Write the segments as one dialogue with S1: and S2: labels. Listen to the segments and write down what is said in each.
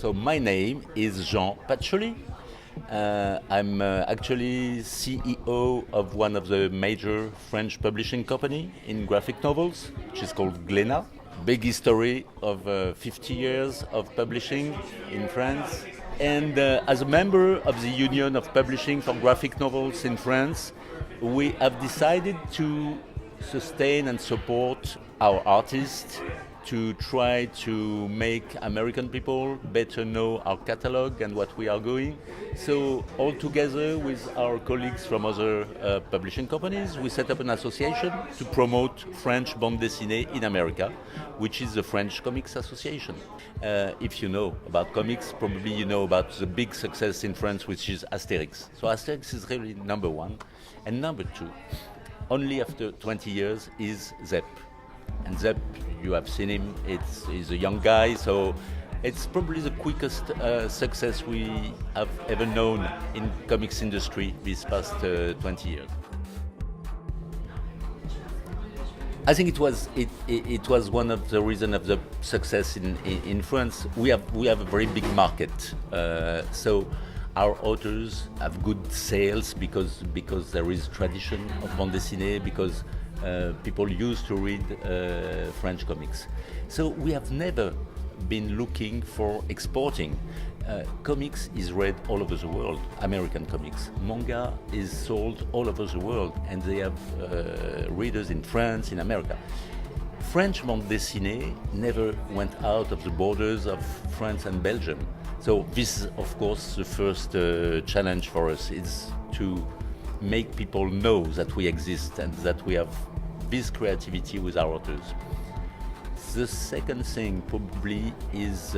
S1: So my name is Jean Paciulli. I'm actually CEO of one of the major French publishing company in graphic novels, which is called Glénat. Big history of 50 years of publishing in France. And as a member of the Union of Publishing for Graphic Novels in France, we have decided to sustain and support our artists to try to make American people better know our catalog and what we are doing. So all together with our colleagues from other publishing companies, we set up an association to promote French bande dessinée in America, which is the French Comics Association. If you know about comics, probably you know about the big success in France, which is Asterix. So Asterix is really number one. And number two, only after 20 years, is Zep. And Zep, you have seen him, he's a young guy, so it's probably the quickest success we have ever known in comics industry these past 20 years. I think it was one of the reasons of the success in France. We have a very big market, so our authors have good sales because there is tradition of bande dessinée, because people used to read French comics. So we have never been looking for exporting. Comics is read all over the world, American comics. Manga is sold all over the world, and they have readers in France, in America. French bande dessinée never went out of the borders of France and Belgium. So this is, of course, the first challenge for us, is to make people know that we exist and that we have this creativity with our authors. The second thing probably is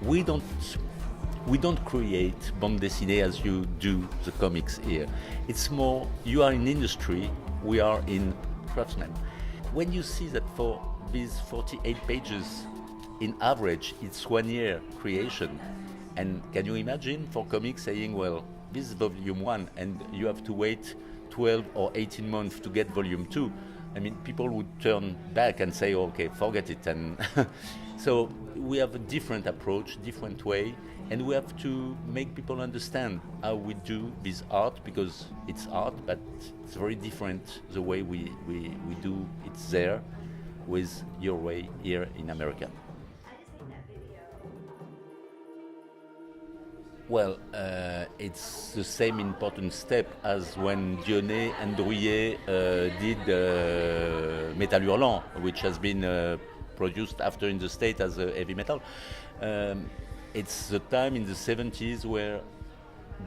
S1: we don't create bande dessinée as you do the comics here. It's more, you are in industry, we are in craftsmen. When you see that for these 48 pages, in average, it's 1 year creation. And can you imagine for comics saying, well, this is volume 1 and you have to wait 12 or 18 months to get volume 2? I mean, people would turn back and say, okay, forget it. And so we have a different approach, different way, and we have to make people understand how we do this art, because it's art, but it's very different the way we do it there with your way here in America. Well, it's the same important step as when Dionnet and Drouillet did Metal Hurlant, which has been produced after in the States as a heavy metal. It's the time in the 70s where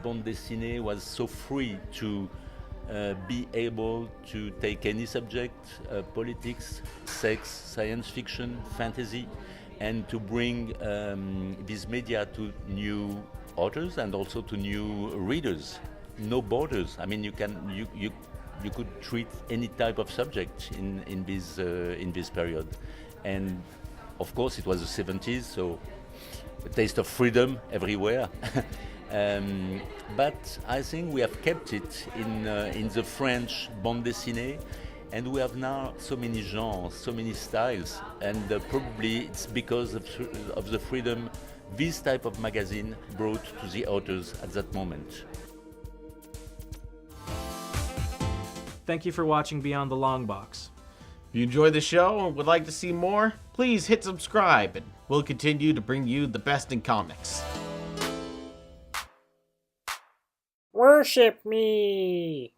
S1: bande dessinée was so free to be able to take any subject, politics, sex, science fiction, fantasy, and to bring this media to new authors and also to new readers. No borders. I mean, you could treat any type of subject in this period. And of course, it was the 70s, so a taste of freedom everywhere. But I think we have kept it in the French bande dessinée, and we have now so many genres, so many styles, and probably it's because of the freedom this type of magazine brought to the authors at that moment.
S2: Thank you for watching Beyond the Longbox.
S3: If you enjoyed the show and would like to see more, please hit subscribe, and we'll continue to bring you the best in comics.
S4: Worship me!